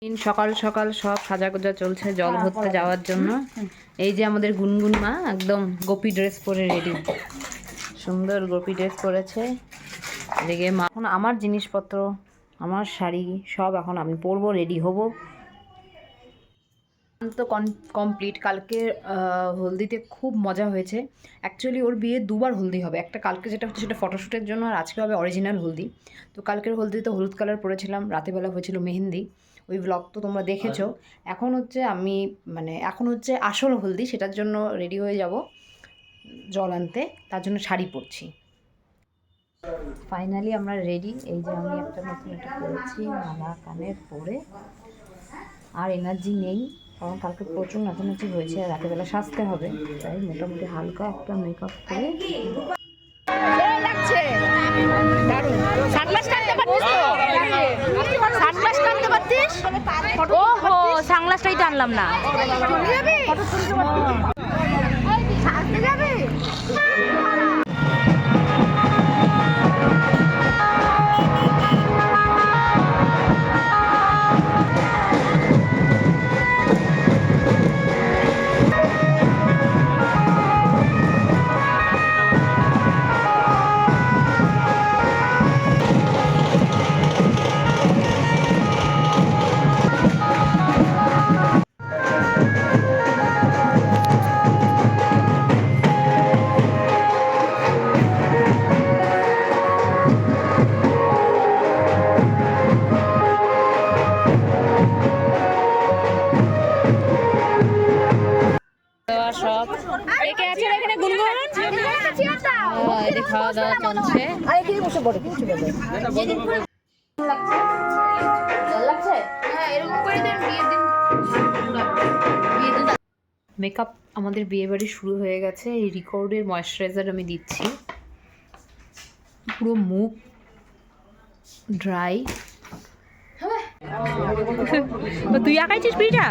সকাল সকাল সব সাজাগোজা চলছে জল ভরতে যাওয়ার জন্য। এই যে আমাদের গুনগুন মা একদম গোপী ড্রেস পরে রেডি, সুন্দর গোপী ড্রেস পরেছে। এদিকে মা এখন আমার জিনিসপত্র, আমার শাড়ি সব এখন আমি পরবো, রেডি হব। তো কমপ্লিট। কালকে হলদিতে খুব মজা হয়েছে। অ্যাকচুয়ালি ওর বিয়ে দুবার হলদি হবে, একটা কালকে যেটা হচ্ছে সেটা ফটোশ্যুটের জন্য, আর আজকে হবে অরিজিনাল হলদি। তো কালকের হলদিতে হলুদ কালার পরেছিলাম, রাতেবেলা হয়েছিল মেহেন্দি, ওই ব্লগ তো তোমরা দেখেছো। এখন হচ্ছে আমি এখন হচ্ছে আসল হলদি, সেটার জন্য রেডি হয়ে যাব জল আনতে, তার জন্য শাড়ি পরছি। ফাইনালি আমরা রেডি। এই যে আমি একটা নতুন এটা পরেছি মালা কানের পরে, আর এনার্জি নেই কারণ কালকে প্রচুর নাচানাচি হয়েছে, রাতেবেলা সাজতে হবে, তাই মোটামুটি হালকা একটা মেকআপ করে। সানগ্লাসটাই তো আনলাম না। সব একে আছে এখানে গুনগুন, এদিকে খাওয়া দাওয়া চলছে। মেকআপ আমাদের বিয়ে বাড়ি শুরু হয়ে গেছে। এই রিকর্ডের ময়েশ্চারাইজার আমি দিচ্ছি, পুরো মুখ ড্রাই। তুই আঁকাইছিস বিটা?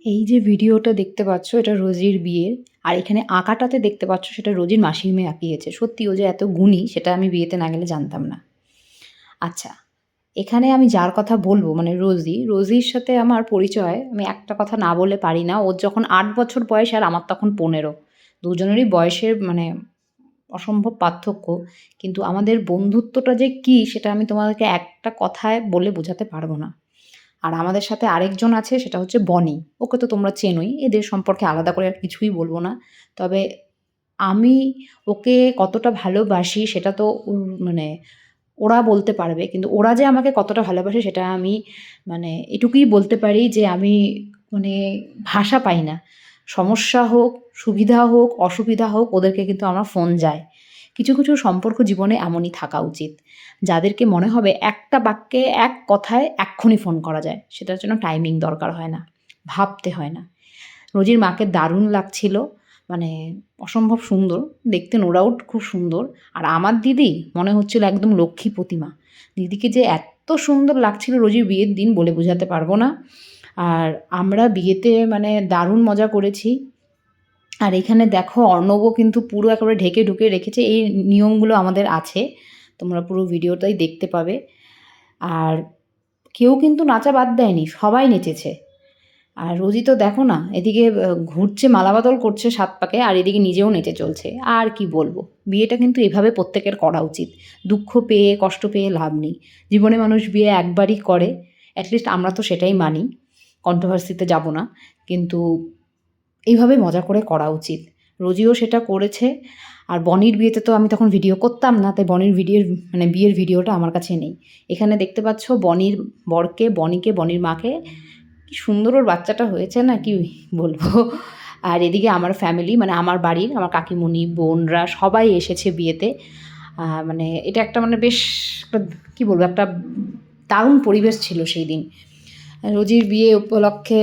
এই যে ভিডিওটা দেখতে পাচ্ছ এটা রোজির বিয়ের, আর এখানে আঁকাটাতে দেখতে পাচ্ছ সেটা রোজির মাসির মেয়ে আঁকিয়েছে। সত্যি ও যে এত গুণী সেটা আমি বিয়েতে না গেলে জানতাম না। আচ্ছা, এখানে আমি যার কথা বলবো রোজির সাথে আমার পরিচয় আমি একটা কথা না বলে পারি না। ওর যখন 8 বছর বয়স আর আমার তখন 15, দুজনেরই বয়সের অসম্ভব পার্থক্য, কিন্তু আমাদের বন্ধুত্বটা যে কী সেটা আমি তোমাদেরকে একটা কথায় বলে বোঝাতে পারবো না। আর আমাদের সাথে আরেকজন আছে, সেটা হচ্ছে বনি। ওকে তো তোমরা চেনোই, এদের সম্পর্কে আলাদা করে আর কিছুই বলবো না। তবে আমি ওকে কতটা ভালোবাসি সেটা তো ওরা বলতে পারবে, কিন্তু ওরা যে আমাকে কতটা ভালোবাসে সেটা আমি এটুকুই বলতে পারি যে আমি ভাষা পাই না। সমস্যা হোক, সুবিধা হোক, অসুবিধা হোক, ওদেরকে কিন্তু আমার ফোন যায়। কিছু কিছু সম্পর্ক জীবনে এমনই থাকা উচিত, যাদেরকে মনে হবে একটা বাক্যে এক কথায় এক্ষুনি ফোন করা যায়, সেটার জন্য টাইমিং দরকার হয় না, ভাবতে হয় না। রোজির মাকে দারুণ লাগছিল, অসম্ভব সুন্দর দেখতে, নো ডাউট খুব সুন্দর। আর আমার দিদি মনে হচ্ছিল একদম লক্ষ্মী প্রতিমা। দিদিকে যে এত সুন্দর লাগছিল রোজির বিয়ের দিন বলে বোঝাতে পারবো না। আর আমরা বিয়েতে দারুণ মজা করেছি। আর এখানে দেখো অর্ণবও কিন্তু পুরো একেবারে ঢেকে ঢুকে রেখেছে। এই নিয়মগুলো আমাদের আছে, তোমরা পুরো ভিডিওটাই দেখতে পাবে। আর কেউ কিন্তু নাচা বাদ দেয়নি, সবাই নেচেছে। আর রোজি তো দেখো না, এদিকে ঘুরছে, মালাবদল করছে 7 পাকে, আর এদিকে নিজেও নেচে চলছে। আর কি বলবো, বিয়েটা কিন্তু এভাবে প্রত্যেকের করা উচিত। দুঃখ পেয়ে কষ্ট পেয়ে লাভ নেই, জীবনে মানুষ বিয়ে একবারই করে, অ্যাটলিস্ট আমরা তো সেটাই মানি, কন্ট্রোভার্সিতে যাব না, কিন্তু এইভাবে মজা করে করা উচিত। রোজিও সেটা করেছে। আর বনির বিয়েতে তো আমি তখন ভিডিও করতাম না, তাই বনির বিয়ের ভিডিওটা আমার কাছে নেই। এখানে দেখতে পাচ্ছ বনির বরকে, বনির মাকে, কি সুন্দর ওর বাচ্চাটা হয়েছে না, কি বলবো। আর এদিকে আমার ফ্যামিলি, আমার বাড়ির আমার কাকিমুনি, বোনরা সবাই এসেছে বিয়েতে। এটা একটা বেশ কী বলবো, একটা দারুণ পরিবেশ ছিল সেই দিন। রোজির বিয়ে উপলক্ষে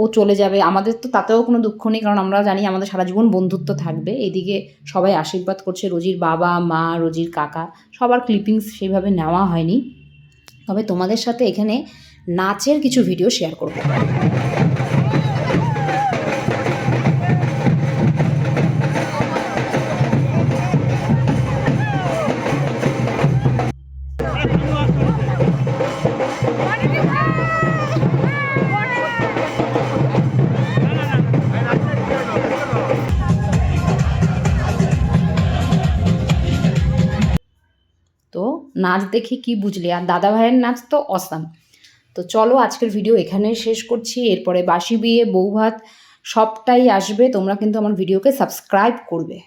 ও চলে যাবে, আমাদের তো তাতেও কোনো দুঃখ নেই, কারণ আমরা জানি আমাদের সারা জীবন বন্ধুত্ব থাকবে। এদিকে সবাই আশীর্বাদ করছে, রোজির বাবা মা, রোজির কাকা, সবার ক্লিপিংস সেইভাবে নেওয়া হয়নি। তবে তোমাদের সাথে এখানে নাচের কিছু ভিডিও শেয়ার করব। নাচ দেখে কি বুঝলি, আর দাদা ভাইয়ের নাচ তো অসাম। তো চলো আজকের ভিডিও এখানেই শেষ করছি। এরপরে বাসি বিয়ে, বউ ভাত সবটাই আসবে, তোমরা কিন্তু আমার ভিডিওকে সাবস্ক্রাইব করবে।